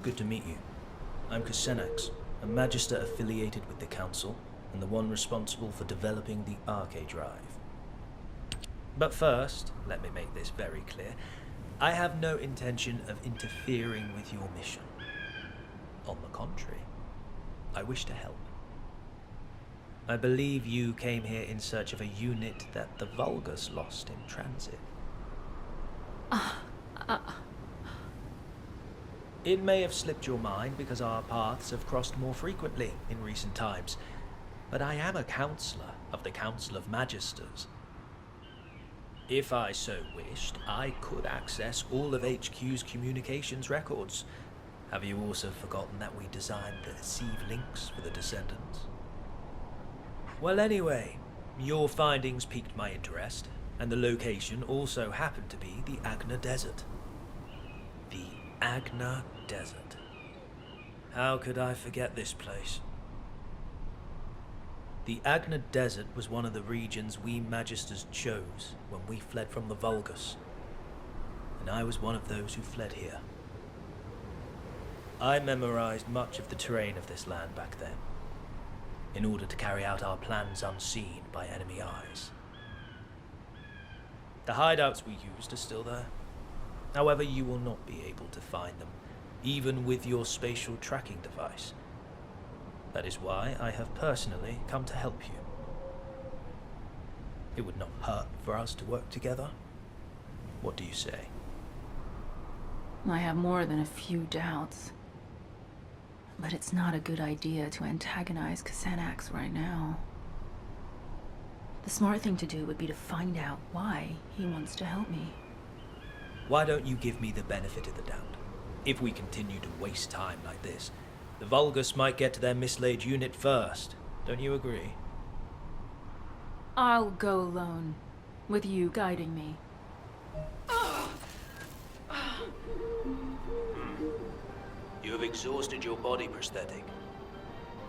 Good to meet you. I'm Kusenax, a Magister affiliated with the Council, and the one responsible for developing the Arcade Drive. But first, let me make this very clear. I have no intention of interfering with your mission. On the contrary, I wish to help. I believe you came here in search of a unit that the Vulgus lost in transit. It may have slipped your mind because our paths have crossed more frequently in recent times, but I am a counselor of the Council of Magisters. If I so wished, I could access all of HQ's communications records. Have you also forgotten that we designed the Sieve links for the Descendants? Well, anyway, your findings piqued my interest, and the location also happened to be the Agna Desert. The Agna Desert. How could I forget this place? The Agna Desert was one of the regions we Magisters chose when we fled from the Vulgus, and I was one of those who fled here. I memorized much of the terrain of this land back then, in order to carry out our plans unseen by enemy eyes. The hideouts we used are still there. However, you will not be able to find them, even with your spatial tracking device. That is why I have personally come to help you. It would not hurt for us to work together. What do you say? I have more than a few doubts. But it's not a good idea to antagonize Kusenax right now. The smart thing to do would be to find out why he wants to help me. Why don't you give me the benefit of the doubt? If we continue to waste time like this, the Vulgus might get to their mislaid unit first. Don't you agree? I'll go alone, with you guiding me. You have exhausted your body prosthetic.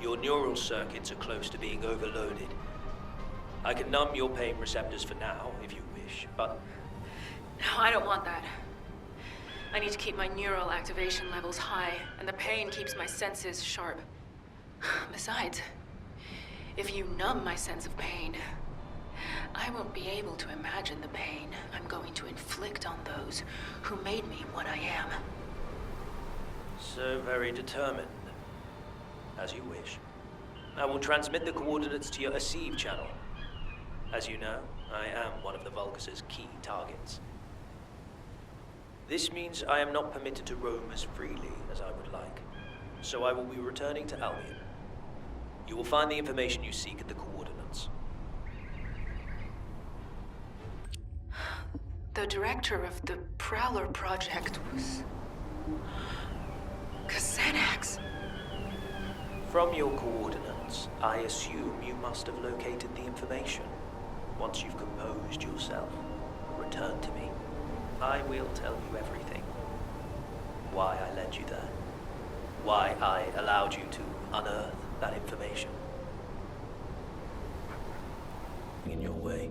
Your neural circuits are close to being overloaded. I can numb your pain receptors for now, if you wish, but... No, I don't want that. I need to keep my neural activation levels high, and the pain keeps my senses sharp. Besides, if you numb my sense of pain, I won't be able to imagine the pain I'm going to inflict on those who made me what I am. So very determined. As you wish. I will transmit the coordinates to your Asive channel. As you know, I am one of the Vulgus' key targets. This means I am not permitted to roam as freely as I would like, so I will be returning to Albion. You will find the information you seek at the coordinates. The director of the Prowler project was... Kusenax. From your coordinates, I assume you must have located the information. Once you've composed yourself, return to me. I will tell you everything. Why I led you there. Why I allowed you to unearth that information. In your way.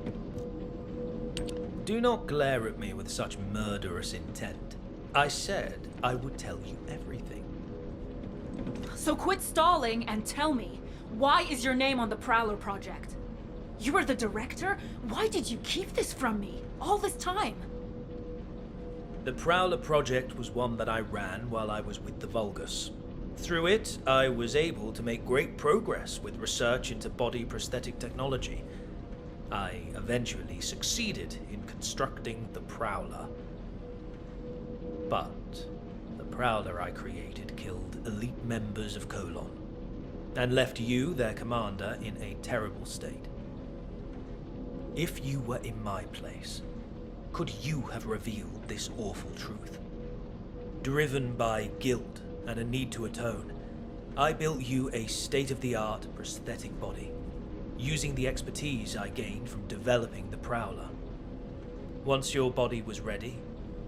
Do not glare at me with such murderous intent. I said I would tell you everything. So quit stalling and tell me, why is your name on the Prowler project? You were the director? Why did you keep this from me all this time? The Prowler project was one that I ran while I was with the Vulgus. Through it, I was able to make great progress with research into body prosthetic technology. I eventually succeeded in constructing the Prowler. But the Prowler I created killed elite members of Colon, and left you, their commander, in a terrible state. If you were in my place, could you have revealed this awful truth? Driven by guilt and a need to atone, I built you a state-of-the-art prosthetic body, using the expertise I gained from developing the Prowler. Once your body was ready,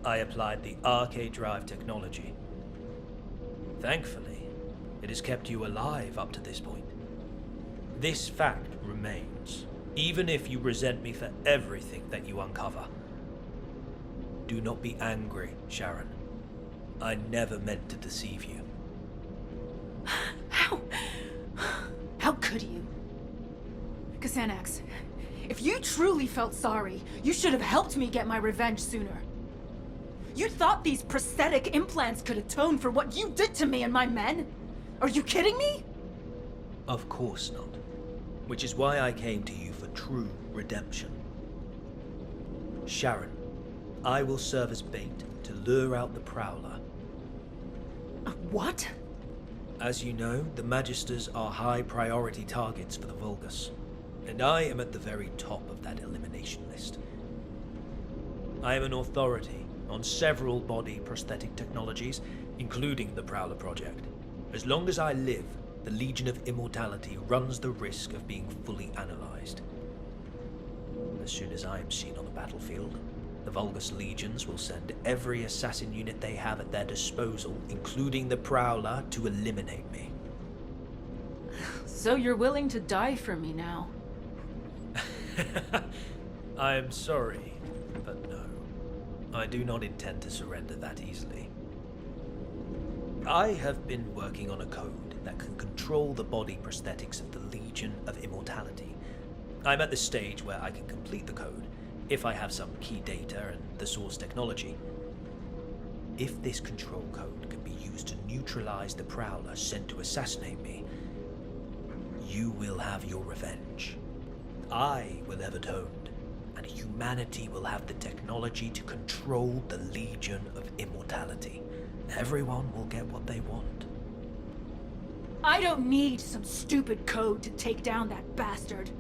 I applied the Arcade Drive technology. Thankfully, it has kept you alive up to this point. This fact remains, even if you resent me for everything that you uncover. Do not be angry, Sharen. I never meant to deceive you. How? How could you? Xanax, if you truly felt sorry, you should have helped me get my revenge sooner. You thought these prosthetic implants could atone for what you did to me and my men? Are you kidding me? Of course not. Which is why I came to you for true redemption. Sharen, I will serve as bait to lure out the Prowler. What? As you know, the Magisters are high priority targets for the Vulgus, and I am at the very top of that elimination list. I am an authority on several body prosthetic technologies, including the Prowler project. As long as I live, the Legion of Immortality runs the risk of being fully analyzed. As soon as I am seen on the battlefield, the Vulgus legions will send every assassin unit they have at their disposal, including the Prowler, to eliminate me. So you're willing to die for me now? I am sorry, but no. I do not intend to surrender that easily. I have been working on a code that can control the body prosthetics of the Legion of Immortality. I'm at the stage where I can complete the code, if I have some key data and the source technology. If this control code can be used to neutralize the Prowler sent to assassinate me, you will have your revenge. I will have atoned, and humanity will have the technology to control the Legion of Immortality. Everyone will get what they want. I don't need some stupid code to take down that bastard.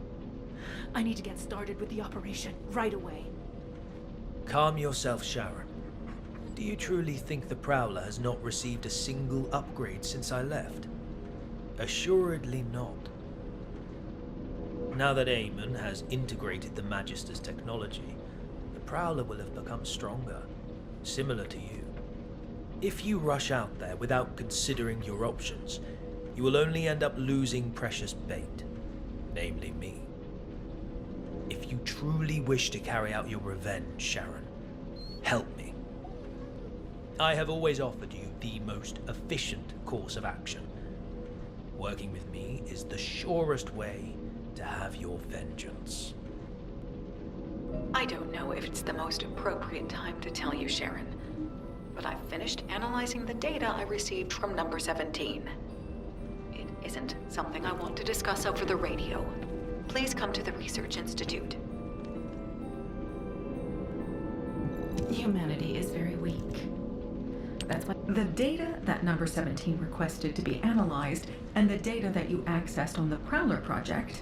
I need to get started with the operation right away. Calm yourself, Sharen. Do you truly think the Prowler has not received a single upgrade since I left? Assuredly not. Now that Eamon has integrated the Magister's technology, the Prowler will have become stronger, similar to you. If you rush out there without considering your options, you will only end up losing precious bait, namely me. If you truly wish to carry out your revenge, Sharen, help me. I have always offered you the most efficient course of action. Working with me is the surest way to have your vengeance. I don't know if it's the most appropriate time to tell you, Sharen, but I've finished analyzing the data I received from number 17. It isn't something I want to discuss over the radio. Please come to the Research Institute. Humanity is very weak. That's why the data that number 17 requested to be analyzed and the data that you accessed on the Prowler project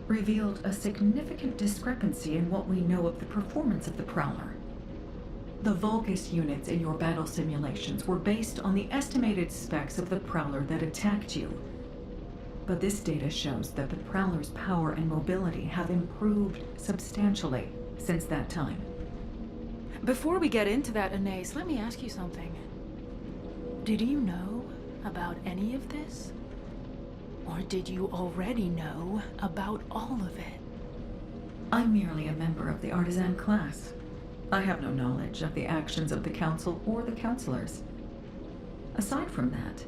revealed a significant discrepancy in what we know of the performance of the Prowler. The Vulgus units in your battle simulations were based on the estimated specs of the Prowler that attacked you. But this data shows that the Prowler's power and mobility have improved substantially since that time. Before we get into that, Anais, let me ask you something. Did you know about any of this? Or did you already know about all of it? I'm merely a member of the artisan class. I have no knowledge of the actions of the Council or the Councilors. Aside from that,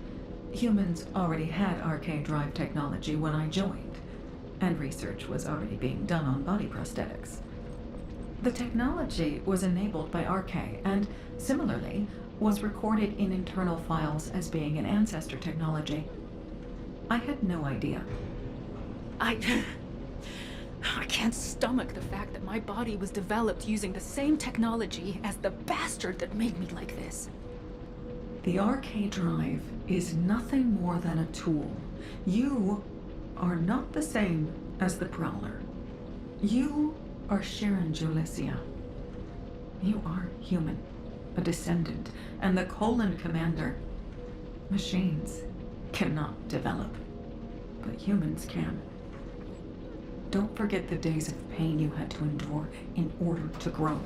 humans already had arcade drive technology when I joined, and research was already being done on body prosthetics. The technology was enabled by Arcade, and similarly, was recorded in internal files as being an ancestor technology. I had no idea. I can't stomach the fact that my body was developed using the same technology as the bastard that made me like this. The Arcade drive is nothing more than a tool. You are not the same as the Prowler. You are Sharen Julicia. You are human, a descendant, and the Colon Commander. Machines cannot develop, but humans can. Don't forget the days of pain you had to endure in order to grow.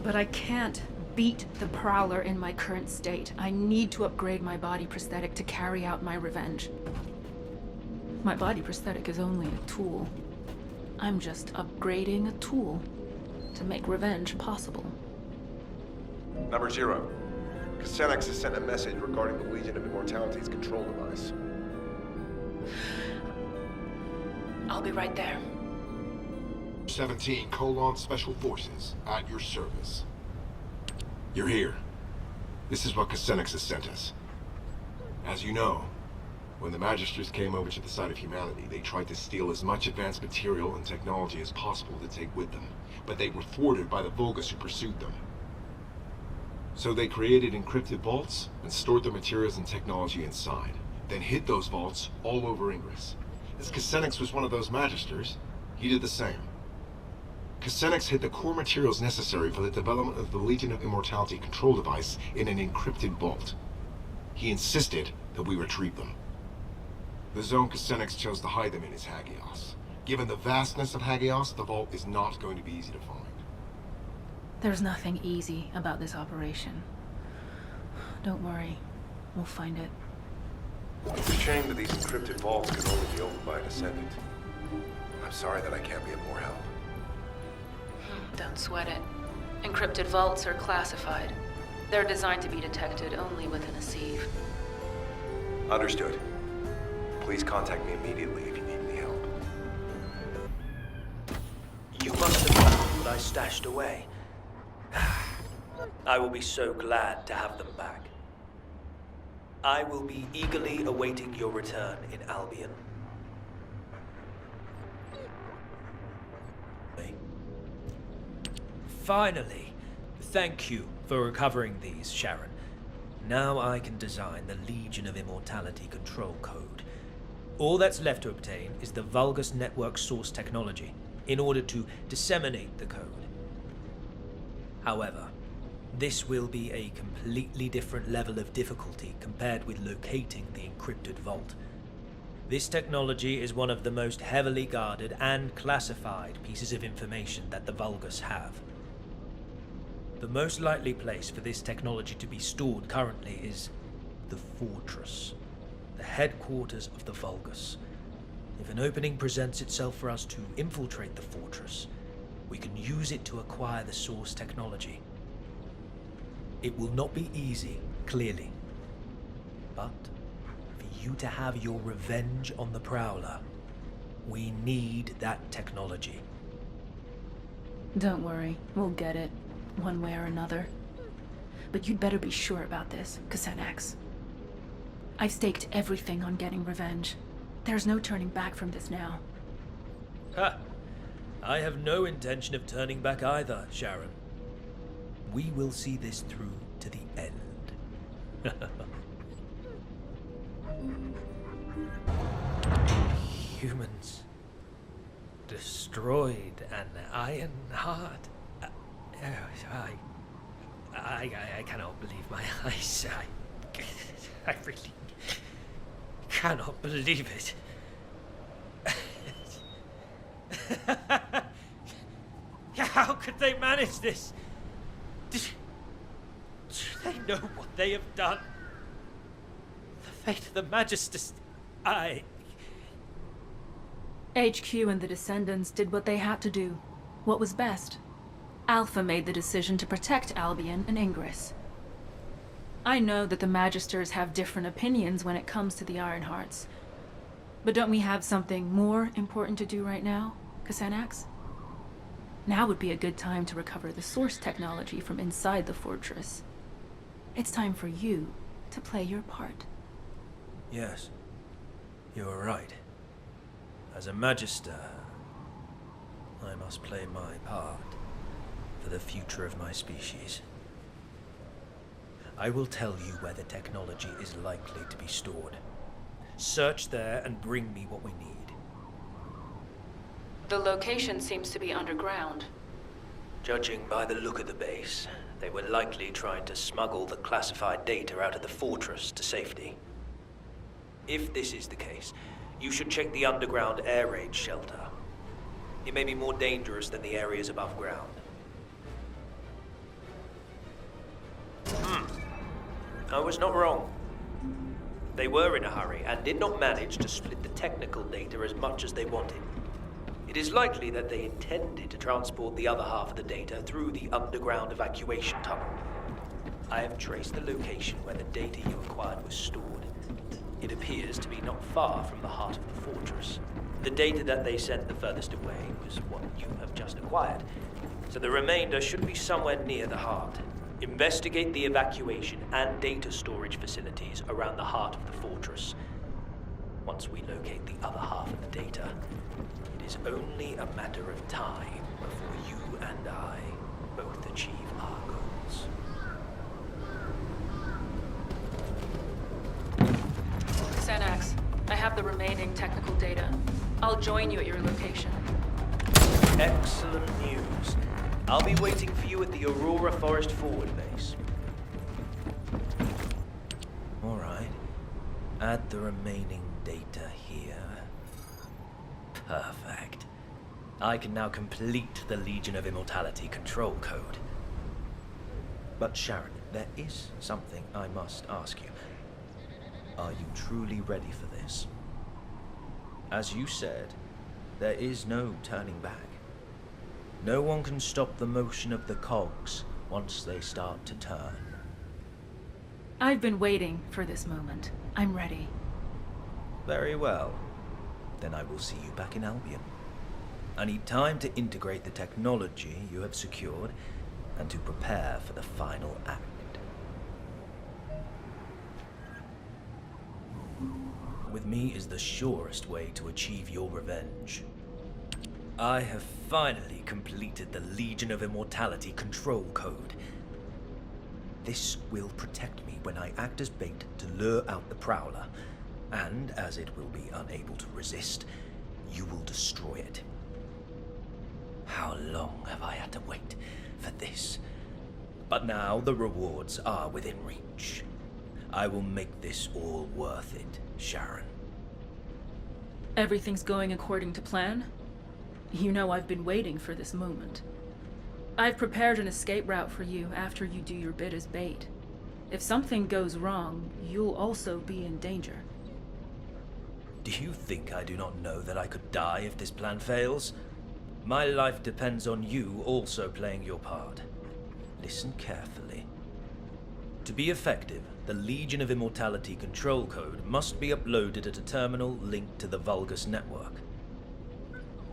But I can't beat the Prowler in my current state. I need to upgrade my body prosthetic to carry out my revenge. My body prosthetic is only a tool. I'm just upgrading a tool to make revenge possible. Number 0. Xanax has sent a message regarding the Legion of Immortality's control device. I'll be right there. 17 Special Forces, at your service. You're here. This is what Xanax has sent us. As you know, when the Magisters came over to the side of humanity, they tried to steal as much advanced material and technology as possible to take with them, but they were thwarted by the Vulgus who pursued them. So they created encrypted vaults and stored their materials and technology inside, then hid those vaults all over Ingress. As Xanax was one of those Magisters, he did the same. Xanax hid the core materials necessary for the development of the Legion of Immortality control device in an encrypted vault. He insisted that we retrieve them. The zone Xanax chose to hide them in is Hagios. Given the vastness of Hagios, the vault is not going to be easy to find. There's nothing easy about this operation. Don't worry. We'll find it. It's a shame that these encrypted vaults can only be opened by a Descendant. I'm sorry that I can't be of more help. Don't sweat it. Encrypted vaults are classified. They're designed to be detected only within a sieve. Understood. Please contact me immediately if you need any help. You must have found what I stashed away. I will be so glad to have them back. I will be eagerly awaiting your return in Albion. Finally, thank you for recovering these, Sharen. Now I can design the Legion of Immortality control code. All that's left to obtain is the Vulgus network source technology in order to disseminate the code. However, this will be a completely different level of difficulty compared with locating the encrypted vault. This technology is one of the most heavily guarded and classified pieces of information that the Vulgus have. The most likely place for this technology to be stored currently is the Fortress, the headquarters of the Vulgus. If an opening presents itself for us to infiltrate the Fortress, we can use it to acquire the source technology. It will not be easy, clearly. But for you to have your revenge on the Prowler, we need that technology. Don't worry, we'll get it, one way or another. But you'd better be sure about this, Xanax. I've staked everything on getting revenge. There's no turning back from this now. Ha! I have no intention of turning back either, Sharen. We will see this through to the end. Humans destroyed an iron heart. I cannot believe my eyes. I really cannot believe it. How could they manage this? Do they know what they have done? The fate of the Magisters. HQ and the Descendants did what they had to do. What was best? Alpha made the decision to protect Albion and Ingress. I know that the Magisters have different opinions when it comes to the Ironhearts. But don't we have something more important to do right now, Xanax? Now would be a good time to recover the source technology from inside the fortress. It's time for you to play your part. Yes, you are right. As a Magister, I must play my part for the future of my species. I will tell you where the technology is likely to be stored. Search there and bring me what we need. The location seems to be underground. Judging by the look of the base, they were likely trying to smuggle the classified data out of the fortress to safety. If this is the case, you should check the underground air raid shelter. It may be more dangerous than the areas above ground. I was not wrong. They were in a hurry and did not manage to split the technical data as much as they wanted. It is likely that they intended to transport the other half of the data through the underground evacuation tunnel. I have traced the location where the data you acquired was stored. It appears to be not far from the heart of the fortress. The data that they sent the furthest away was what you have just acquired, so the remainder should be somewhere near the heart. Investigate the evacuation and data storage facilities around the heart of the fortress. Once we locate the other half of the data, it is only a matter of time before you and I both achieve our goals. Xanax, I have the remaining technical data. I'll join you at your location. Excellent news. I'll be waiting for you at the Aurora Forest Forward Base. Alright. Add the remaining data here. Perfect. I can now complete the Legion of Immortality control code. But Sharon, there is something I must ask you. Are you truly ready for this? As you said, there is no turning back. No one can stop the motion of the cogs once they start to turn. I've been waiting for this moment. I'm ready. Very well. Then I will see you back in Albion. I need time to integrate the technology you have secured and to prepare for the final act. With me is the surest way to achieve your revenge. I have finally completed the Legion of Immortality control code. This will protect me when I act as bait to lure out the Prowler, and as it will be unable to resist, you will destroy it. How long have I had to wait for this? But now the rewards are within reach. I will make this all worth it, Sharon. Everything's going according to plan? You know I've been waiting for this moment. I've prepared an escape route for you after you do your bit as bait. If something goes wrong, you'll also be in danger. Do you think I do not know that I could die if this plan fails? My life depends on you also playing your part. Listen carefully. To be effective, the Legion of Immortality control code must be uploaded at a terminal linked to the Vulgus network.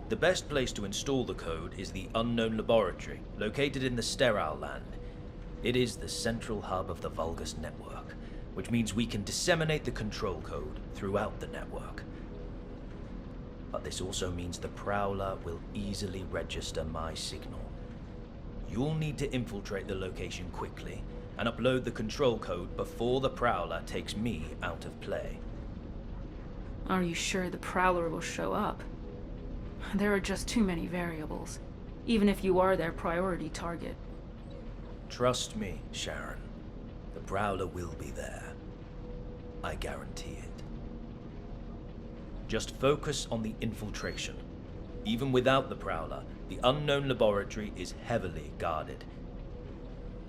The best place to install the code is the Unknown Laboratory, located in the Sterile Land. It is the central hub of the Vulgus network, which means we can disseminate the control code throughout the network. But this also means the Prowler will easily register my signal. You'll need to infiltrate the location quickly and upload the control code before the Prowler takes me out of play. Are you sure the Prowler will show up? There are just too many variables, even if you are their priority target. Trust me, Sharon. The Prowler will be there. I guarantee it. Just focus on the infiltration. Even without the Prowler, the Unknown Laboratory is heavily guarded.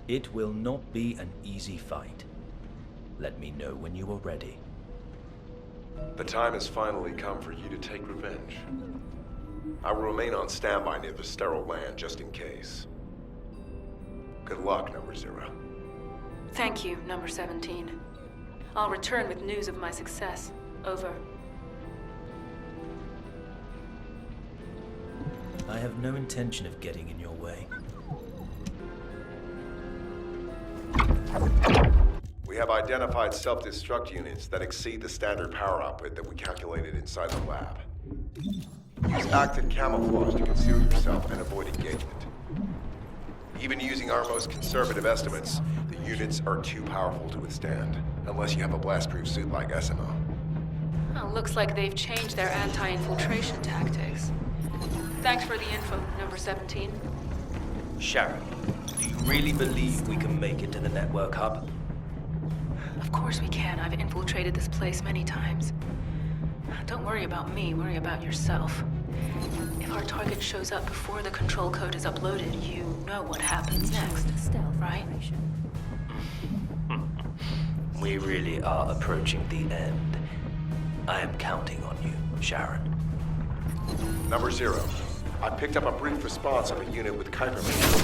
It will not be an easy fight. Let me know when you are ready. The time has finally come for you to take revenge. I will remain on standby near the Sterile Land just in case. Good luck, Number 0. Thank you, Number 17. I'll return with news of my success. Over. I have no intention of getting in your way. We have identified self-destruct units that exceed the standard power output that we calculated inside the lab. Use active camouflage to conceal yourself and avoid engagement. Even using our most conservative estimates, the units are too powerful to withstand, unless you have a blast-proof suit like SMO. Well, looks like they've changed their anti-infiltration tactics. Thanks for the info, Number 17. Sharon, do you really believe we can make it to the network hub? Of course we can. I've infiltrated this place many times. Don't worry about me, worry about yourself. If our target shows up before the control code is uploaded, you know what happens next, right? We really are approaching the end. I am counting on you, Sharon. Number 0, I picked up a brief response of a unit with Kuiper material.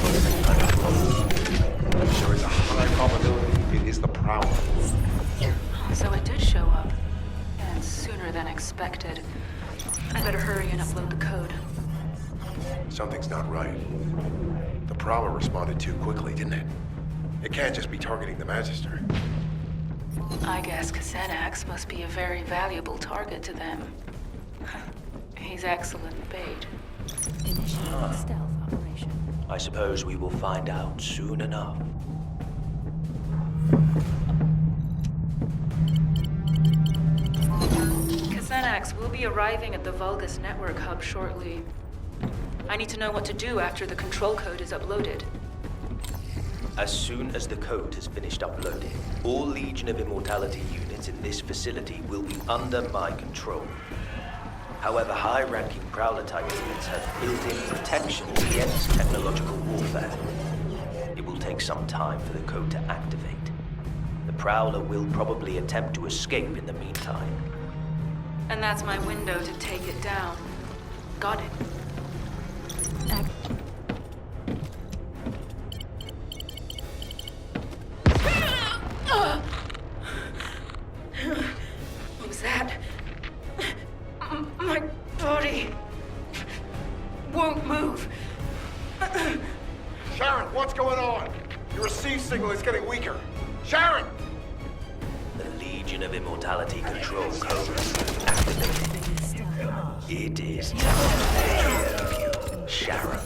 There is a high probability it is the Prowler. So it did show up. And sooner than expected. I better hurry and upload the code. Something's not right. The Prowler responded too quickly, didn't it? It can't just be targeting the Magister. I guess Xanax must be a very valuable target to them. He's excellent bait. Initiating stealth operation. I suppose we will find out soon enough. Xanax will be arriving at the Vulgus network hub shortly. I need to know what to do after the control code is uploaded. As soon as the code has finished uploading, all Legion of Immortality units in this facility will be under my control. However, high-ranking Prowler-type units have built-in protections against technological warfare. It will take some time for the code to activate. The Prowler will probably attempt to escape in the meantime. And that's my window to take it down. Got it. What was that? My body won't move. Sharon, what's going on? Your receive signal is getting weaker. Sharon! The Legion of Immortality control code activated. It is time to leave you, Sharon.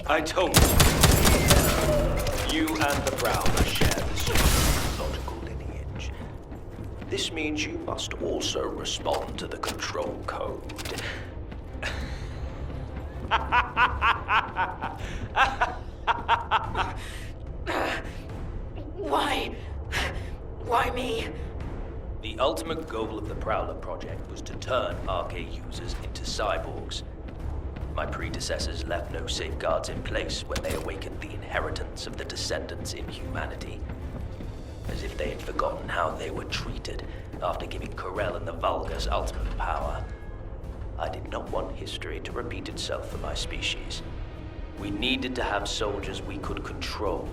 I told you. You and the Prowler share the same logical lineage. This means you must also respond to the control code. Why me? The ultimate goal of the Prowler project was to turn RK users into cyborgs. My predecessors left no safeguards in place when they awakened the inheritance of the descendants in humanity. As if they had forgotten how they were treated after giving Corel and the Vulgus ultimate power. I did not want history to repeat itself for my species. We needed to have soldiers we could control.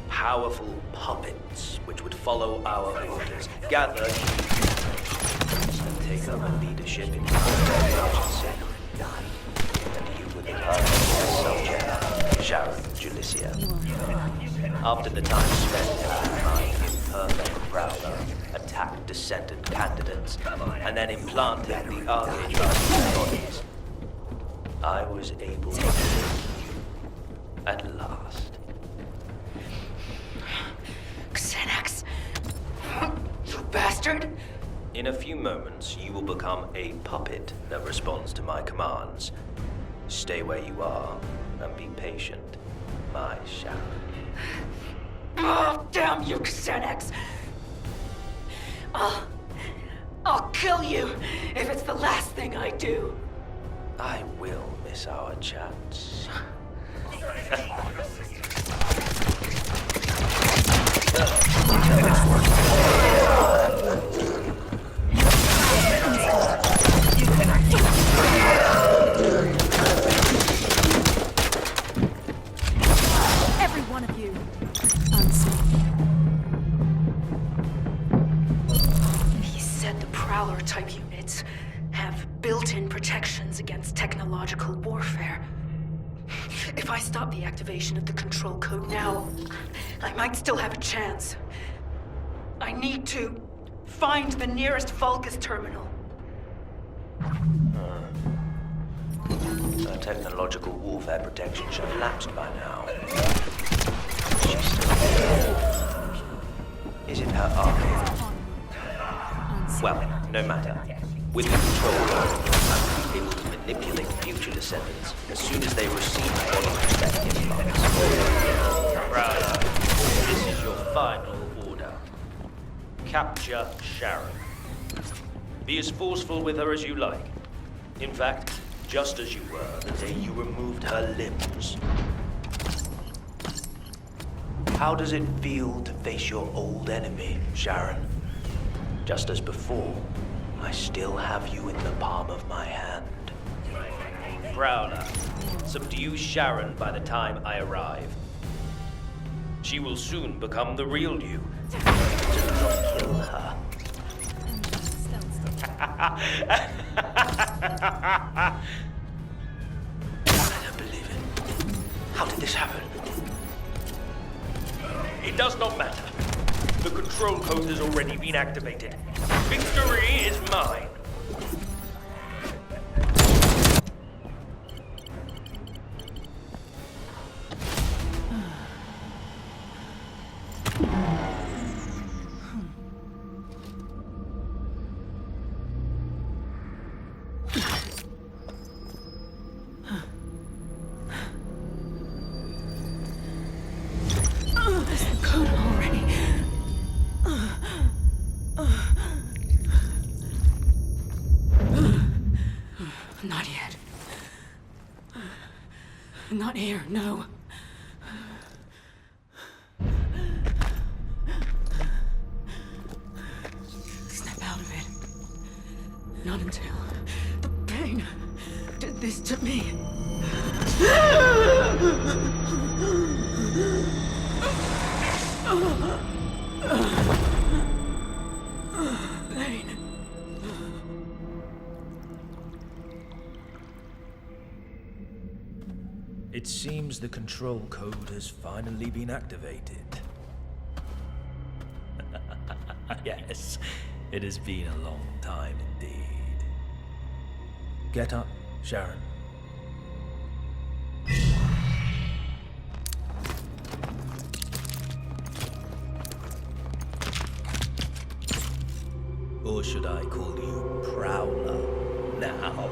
Powerful puppets which would follow our orders, gather and take over leadership in emergency. And you were the perfect subject, Sharon Julicia. After the time spent in imperfect Prowler, attacked Descendant candidates, and then implanted the Archangel bodies, I was able to save you at last. Xanax. You bastard! In a few moments, you will become a puppet that responds to my commands. Stay where you are and be patient, my Sharon. Oh, damn you, Xanax! I'll kill you if it's the last thing I do. I will miss our chats. Every one of you. He said the Prowler-type units have built-in protections against technological warfare. If I stop the activation of the control code now, I might still have a chance. I need to find the nearest Vulgus terminal. Her technological warfare protection should have lapsed by now. She's still there. Is it her arc? Well, no matter. With the control code, I will be able to manipulate future descendants as soon as they receive body prosthetic implants. Prowler, this is your final order. Capture Sharon. Be as forceful with her as you like. In fact, just as you were the day you removed her limbs. How does it feel to face your old enemy, Sharen? Just as before, I still have you in the palm of my hand. Prowler, subdue Sharen by the time I arrive. She will soon become the real you. Do not kill her. I don't believe it. How did this happen? It does not matter. The control code has already been activated. Victory is mine. Not yet. Not here, no. Snap out of it. Not until the pain did this to me. Pain. It seems the control code has finally been activated. Yes, it has been a long time indeed. Get up, Sharen. Or should I call you Prowler now?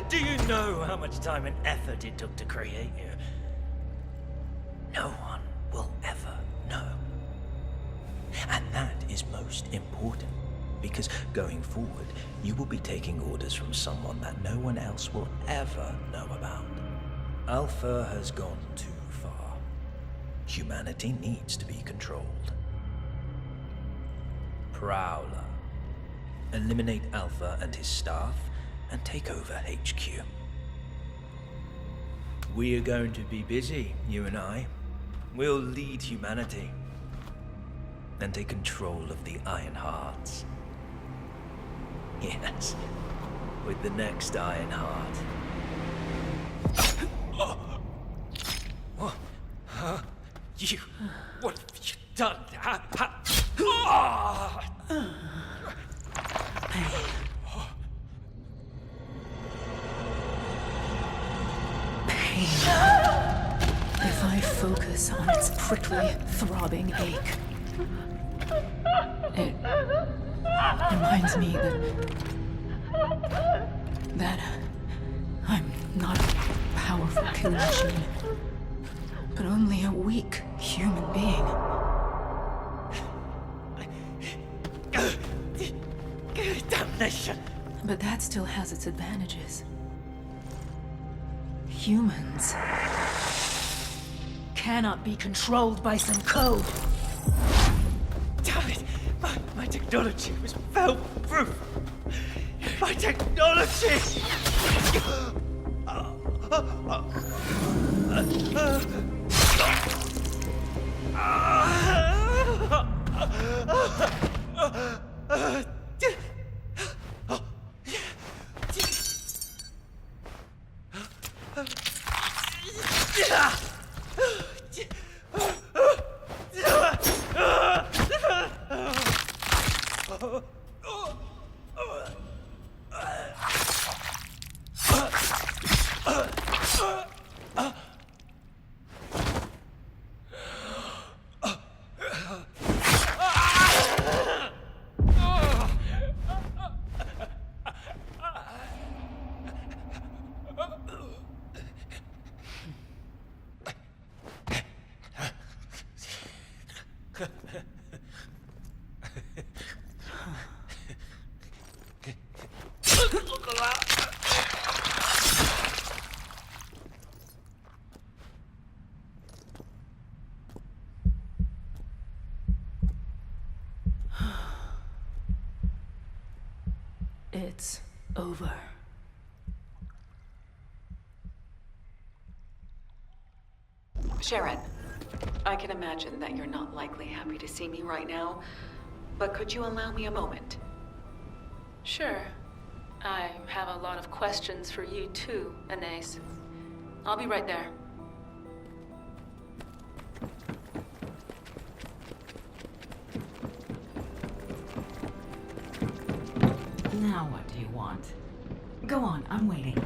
Do you know how much time and effort it took to create you? No one will ever know. And that is most important, because going forward, you will be taking orders from someone that no one else will ever know about. Alpha has gone too far. Humanity needs to be controlled. Prowler. Eliminate Alpha and his staff and take over HQ. We are going to be busy, you and I. We'll lead humanity and take control of the Iron Hearts. Yes, with the next Iron Heart. You, what have you done? Pain. If I focus on its prickly, throbbing ache, it reminds me that I'm not a powerful kill machine, but only a weak human being. Damnation! But that still has its advantages. Humans cannot be controlled by some code. Damn it! My technology was fail-proof! My technology! It's over. Sharen, I can imagine that you're not likely happy to see me right now, but could you allow me a moment? Sure. I have a lot of questions for you too, Anais. I'll be right there. Now what do you want? Go on, I'm waiting.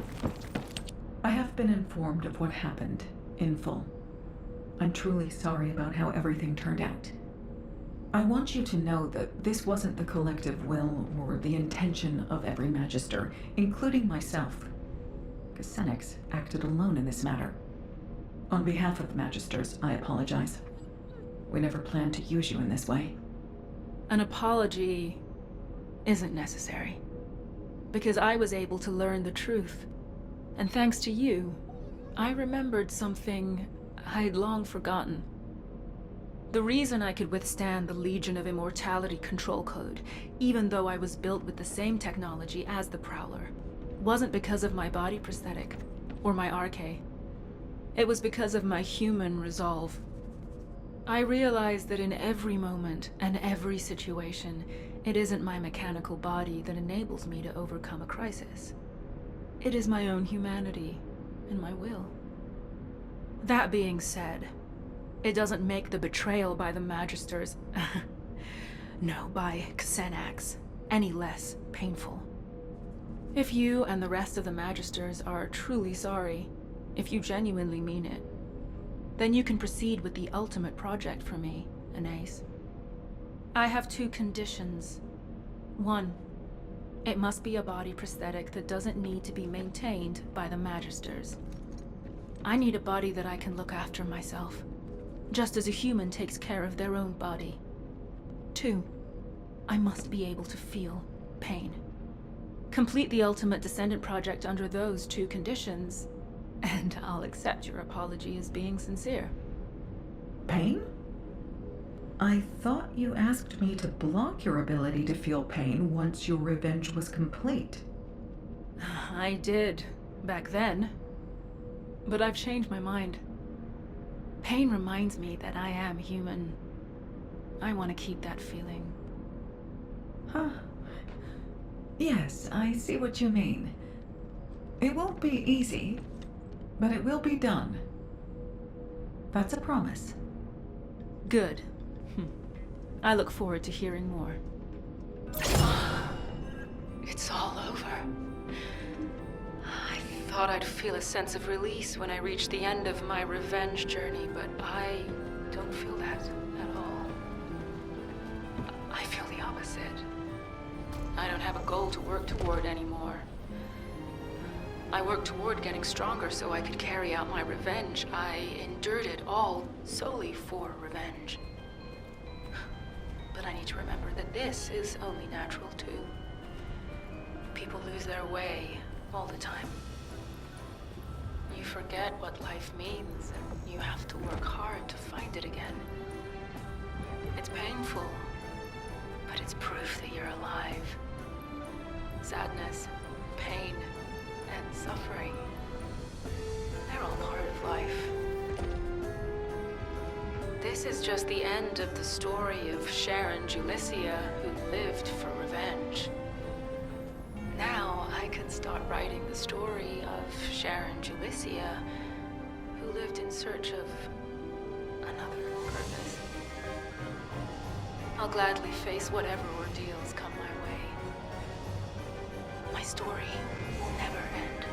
I have been informed of what happened, in full. I'm truly sorry about how everything turned out. I want you to know that this wasn't the collective will or the intention of every Magister, including myself. Xenix acted alone in this matter. On behalf of the Magisters, I apologize. We never planned to use you in this way. An apology isn't necessary. Because I was able to learn the truth. And thanks to you, I remembered something I'd long forgotten. The reason I could withstand the Legion of Immortality control code, even though I was built with the same technology as the Prowler, wasn't because of my body prosthetic, or my arche. It was because of my human resolve. I realized that in every moment and every situation, it isn't my mechanical body that enables me to overcome a crisis. It is my own humanity and my will. That being said, it doesn't make the betrayal by the Magisters, no, by Xenax, any less painful. If you and the rest of the Magisters are truly sorry, if you genuinely mean it, then you can proceed with the ultimate project for me, Anais. I have 2 conditions. 1, it must be a body prosthetic that doesn't need to be maintained by the Magisters. I need a body that I can look after myself, just as a human takes care of their own body. 2, I must be able to feel pain. Complete the Ultimate Descendant project under those 2 conditions, and I'll accept your apology as being sincere. Pain? I thought you asked me to block your ability to feel pain once your revenge was complete. I did, back then. But I've changed my mind. Pain reminds me that I am human. I want to keep that feeling. Huh. Yes, I see what you mean. It won't be easy, but it will be done. That's a promise. Good. I look forward to hearing more. It's all over. I thought I'd feel a sense of release when I reached the end of my revenge journey, but I don't feel that at all. I feel the opposite. I don't have a goal to work toward anymore. I worked toward getting stronger so I could carry out my revenge. I endured it all solely for revenge. But I need to remember that this is only natural too. People lose their way all the time. You forget what life means, and you have to work hard to find it again. It's painful, but it's proof that you're alive. Sadness, pain, and suffering, they're all part of life. This is just the end of the story of Sharen Julicia, who lived for revenge. Now I can start writing the story of Sharen Julicia, who lived in search of another purpose. I'll gladly face whatever ordeals come my way. My story will never end.